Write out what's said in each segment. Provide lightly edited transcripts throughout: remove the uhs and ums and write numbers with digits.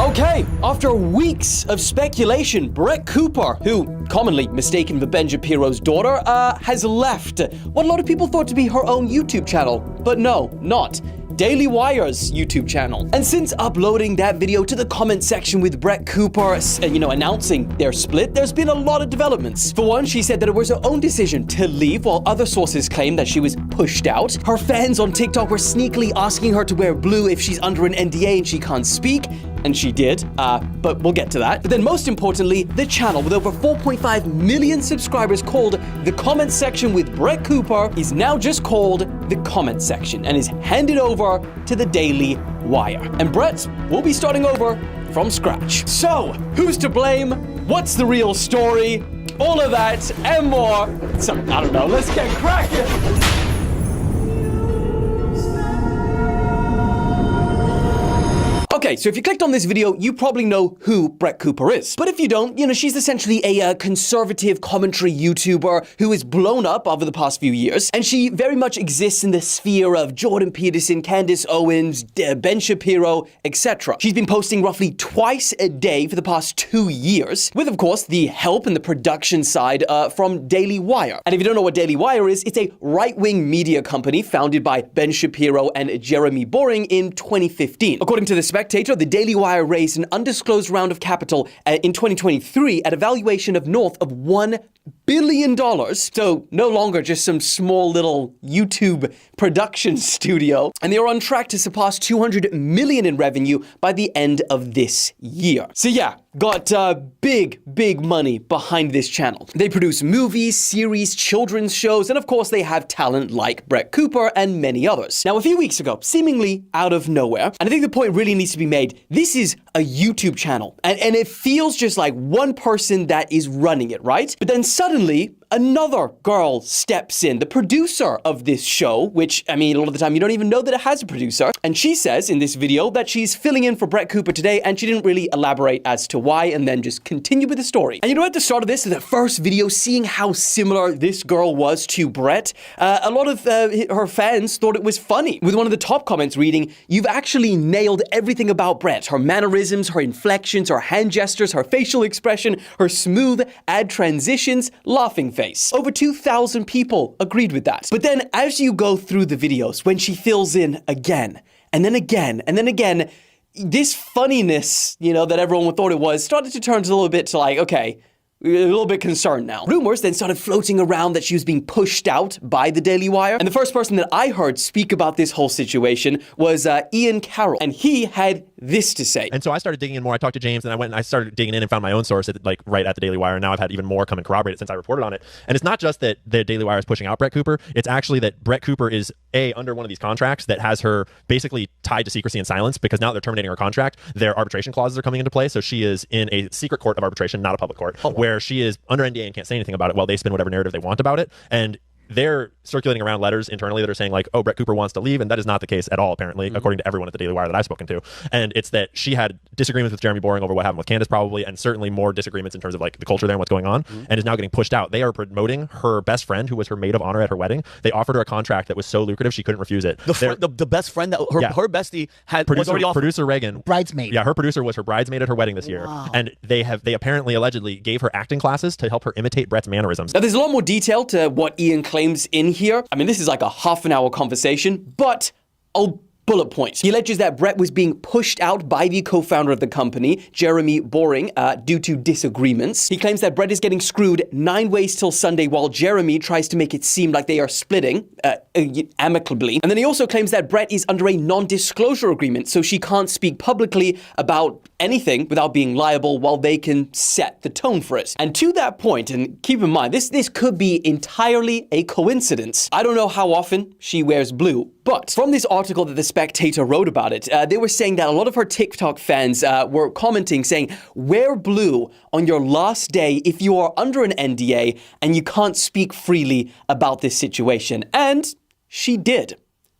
Okay, after weeks of speculation, Brett Cooper, who commonly mistaken for Ben Shapiro's daughter, has left what a lot of people thought to be her own YouTube channel. But no, not. Daily Wire's YouTube channel. And since uploading that video to the comment section with Brett Cooper, announcing their split, there's been a lot of developments. For one, she said that it was her own decision to leave, while other sources claim that she was pushed out. Her fans on TikTok were sneakily asking her to wear blue if she's under an NDA and she can't speak. And she did, but we'll get to that. But then most importantly, the channel with over 4.5 million subscribers called The Comment Section with Brett Cooper is now just called The Comment Section and is handed over to the Daily Wire. And Brett will be starting over from scratch. So, who's to blame? What's the real story? All of that and more. So, I don't know, let's get cracking. Okay, so if you clicked on this video, you probably know who Brett Cooper is. But if you don't, she's essentially a conservative commentary YouTuber who has blown up over the past few years. And she very much exists in the sphere of Jordan Peterson, Candace Owens, Ben Shapiro, etc. She's been posting roughly twice a day for the past 2 years, with, of course, the help and the production side from Daily Wire. And if you don't know what Daily Wire is, it's a right-wing media company founded by Ben Shapiro and Jeremy Boring in 2015. According to The Spectator, the Daily Wire raised an undisclosed round of capital in 2023 at a valuation of north of $1 billion. So no longer just some small little YouTube production studio. And they are on track to surpass 200 million in revenue by the end of this year. So yeah, got big money behind this channel. They produce movies, series, children's shows, and of course they have talent like Brett Cooper and many others. Now, a few weeks ago, seemingly out of nowhere, and I think the point really needs to be made, this is a YouTube channel, and it feels just like one person that is running it, right? But then suddenly, another girl steps in, the producer of this show, which, a lot of the time you don't even know that it has a producer. And she says in this video that she's filling in for Brett Cooper today, and she didn't really elaborate as to why, and then just continue with the story. And at the start of this, the first video, seeing how similar this girl was to Brett, a lot of her fans thought it was funny, with one of the top comments reading, "You've actually nailed everything about Brett. Her mannerisms, her inflections, her hand gestures, her facial expression, her smooth ad transitions, laughing face." Over 2,000 people agreed with that. But then as you go through the videos, when she fills in again, and then again, and then again, this funniness, that everyone thought it was, started to turn a little bit to like, okay, a little bit concerned now. Rumors then started floating around that she was being pushed out by the Daily Wire. And the first person that I heard speak about this whole situation was Ian Carroll. And he had this to say. And so I started digging in more. I talked to James, and I went and I started digging in and found my own source right at the Daily Wire. And now I've had even more come and corroborate it since I reported on it. And it's not just that the Daily Wire is pushing out Brett Cooper. It's actually that Brett Cooper is under one of these contracts that has her basically tied to secrecy and silence, because now they're terminating her contract. Their arbitration clauses are coming into play. So she is in a secret court of arbitration, not a public court, where she is under NDA and can't say anything about it while they spin whatever narrative they want about it. And they're circulating around letters internally that are saying like, oh, Brett Cooper wants to leave. And that is not the case at all, apparently, according to everyone at the Daily Wire that I've spoken to. And it's that she had disagreements with Jeremy Boring over what happened with Candace probably, and certainly more disagreements in terms of like the culture there and what's going on, and is now getting pushed out. They are promoting her best friend, who was her maid of honor at her wedding. They offered her a contract that was so lucrative she couldn't refuse it. The best friend that her bestie had was already offered. Producer Reagan. Bridesmaid. Yeah, her producer was her bridesmaid at her wedding this year. And they apparently allegedly gave her acting classes to help her imitate Brett's mannerisms. Now, there's a lot more detail to what Ian claims in here. This is like a half an hour conversation, but I'll bullet points. He alleges that Brett was being pushed out by the co-founder of the company, Jeremy Boring, due to disagreements. He claims that Brett is getting screwed 9 ways till Sunday, while Jeremy tries to make it seem like they are splitting amicably. And then he also claims that Brett is under a non-disclosure agreement, so she can't speak publicly about anything without being liable, while they can set the tone for it. And to that point, and keep in mind, this could be entirely a coincidence. I don't know how often she wears blue, but from this article that The Spectator wrote about it, they were saying that a lot of her TikTok fans were commenting saying, wear blue on your last day if you are under an NDA and you can't speak freely about this situation. And she did.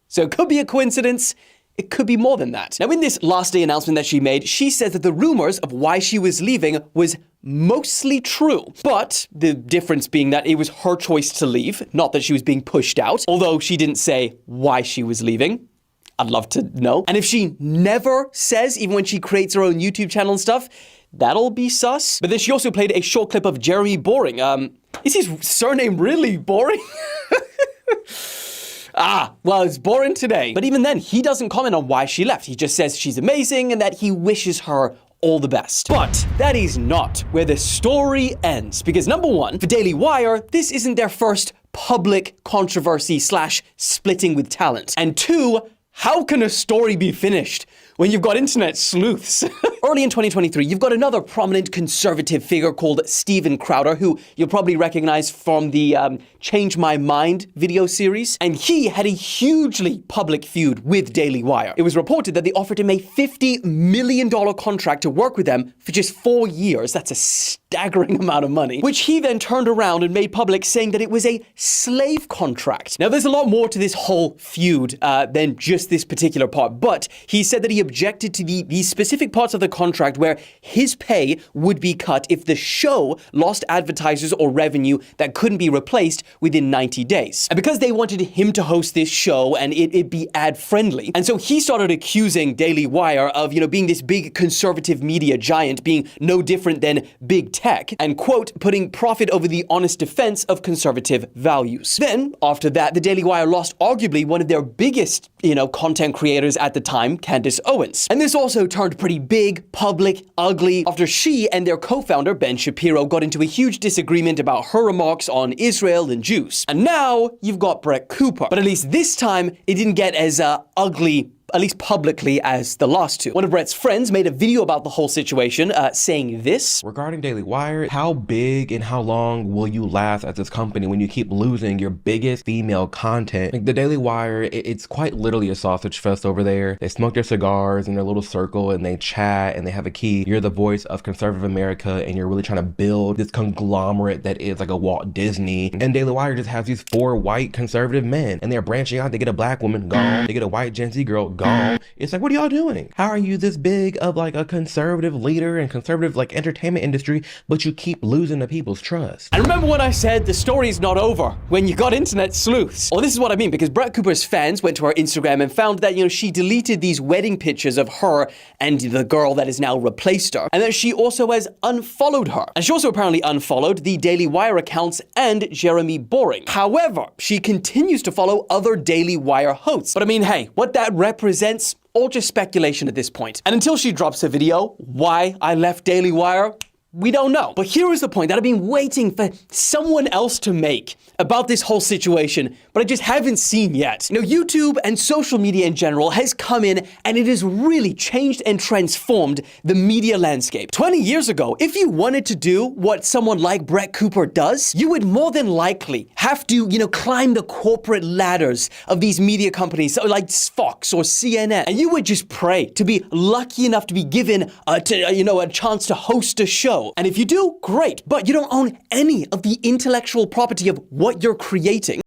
So it could be a coincidence. It could be more than that. Now, in this last day announcement that she made, she says that the rumors of why she was leaving was mostly true. But the difference being that it was her choice to leave, not that she was being pushed out, although she didn't say why she was leaving. I'd love to know. And if she never says, even when she creates her own YouTube channel and stuff, that'll be sus. But then she also played a short clip of Jeremy Boring. Is his surname really Boring? Well, it's boring today. But even then, he doesn't comment on why she left. He just says she's amazing and that he wishes her all the best. But that is not where the story ends. Because number one, for Daily Wire, this isn't their first public controversy / splitting with talent. And two, how can a story be finished when you've got internet sleuths? Early in 2023, you've got another prominent conservative figure called Steven Crowder, who you'll probably recognize from the Change My Mind video series. And he had a hugely public feud with Daily Wire. It was reported that they offered him a $50 million contract to work with them for just 4 years. That's a staggering amount of money, which he then turned around and made public, saying that it was a slave contract. Now, there's a lot more to this whole feud than just this particular part, but he said that he objected to these specific parts of the contract where his pay would be cut if the show lost advertisers or revenue that couldn't be replaced within 90 days. And because they wanted him to host this show and it be ad-friendly, and so he started accusing Daily Wire of, being this big conservative media giant, being no different than big tech, and quote, putting profit over the honest defense of conservative values. Then, after that, the Daily Wire lost arguably one of their biggest, content creators at the time, Candace Owens. And this also turned pretty big, public, ugly, after she and their co-founder, Ben Shapiro, got into a huge disagreement about her remarks on Israel and Jews. And now, you've got Brett Cooper. But at least this time, it didn't get as ugly, at least publicly, as the last two. One of Brett's friends made a video about the whole situation, saying this. Regarding Daily Wire, how big and how long will you last at this company when you keep losing your biggest female content? Like the Daily Wire, it's quite literally a sausage fest over there. They smoke their cigars in their little circle and they chat and they have a key. You're the voice of conservative America and you're really trying to build this conglomerate that is like a Walt Disney. And Daily Wire just has these 4 white conservative men and they're branching out. They get a black woman, gone. They get a white Gen Z girl, gone. It's like, what are y'all doing? How are you this big of like a conservative leader and conservative like entertainment industry, but you keep losing the people's trust? And remember when I said the story's not over when you got internet sleuths? Well, this is what I mean, because Brett Cooper's fans went to her Instagram and found that, she deleted these wedding pictures of her and the girl that has now replaced her. And that she also has unfollowed her. And she also apparently unfollowed the Daily Wire accounts and Jeremy Boring. However, she continues to follow other Daily Wire hosts. But I mean, hey, what that represents, all just speculation at this point. And until she drops a video, why I left Daily Wire, we don't know. But here is the point that I've been waiting for someone else to make about this whole situation, but I just haven't seen yet. YouTube and social media in general has come in and it has really changed and transformed the media landscape. 20 years ago, if you wanted to do what someone like Brett Cooper does, you would more than likely have to, climb the corporate ladders of these media companies like Fox or CNN, and you would just pray to be lucky enough to be given a chance to host a show. And if you do, great, but you don't own any of the intellectual property of what you're creating.